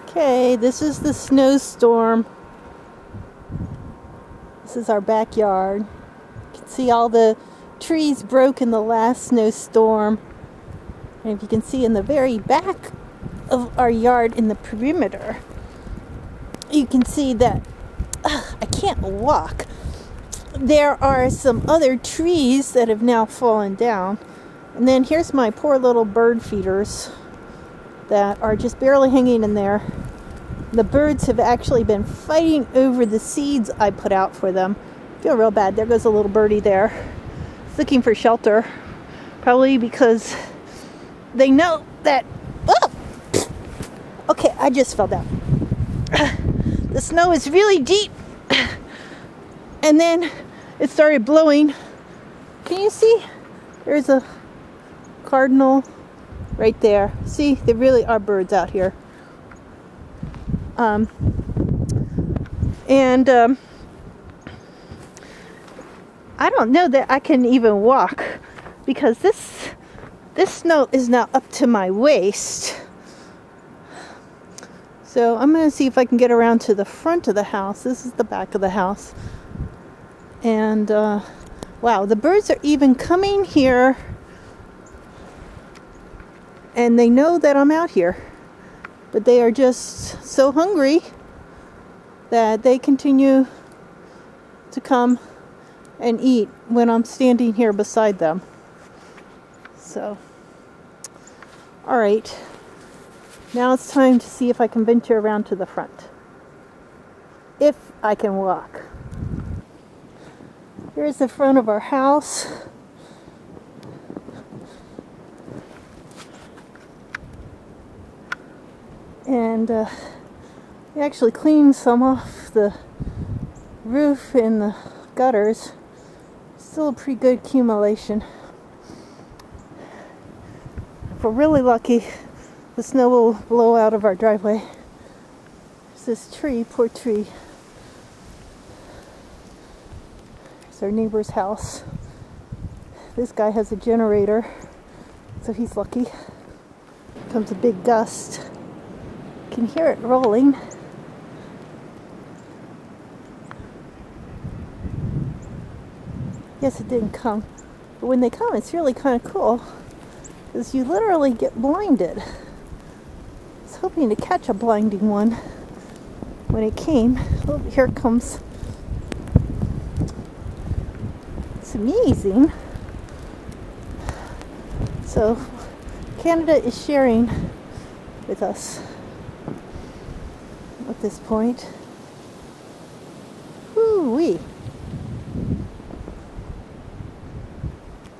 Okay, this is the snowstorm. This is our backyard. You can see all the trees broke in the last snowstorm. And if you can see in the very back of our yard in the perimeter, you can see that I can't walk. There are some other trees that have now fallen down. And then here's my poor little bird feeders that are just barely hanging in there. The birds have actually been fighting over the seeds I put out for them. I feel real bad. There goes a little birdie there. It's looking for shelter. Probably because they know that... Oh! Okay, I just fell down. The snow is really deep. And then it started blowing. Can you see? There's a cardinal right there. See, there really are birds out here. I don't know that I can even walk because this snow is now up to my waist. So I'm going to see if I can get around to the front of the house. This is the back of the house. And wow, the birds are even coming here. And they know that I'm out here. But they are just so hungry that they continue to come and eat when I'm standing here beside them. So, all right. Now it's time to see if I can venture around to the front. If I can walk. Here's the front of our house. And we actually cleaned some off the roof and the gutters. Still a pretty good accumulation. If we're really lucky, the snow will blow out of our driveway. There's this tree, poor tree. It's our neighbor's house. This guy has a generator, so he's lucky. Comes a big gust. You can hear it rolling. Yes, it didn't come. But when they come, it's really kind of cool. Because you literally get blinded. I was hoping to catch a blinding one when it came. Oh, here it comes. It's amazing. So, Canada is sharing with us at this point. Woo-wee.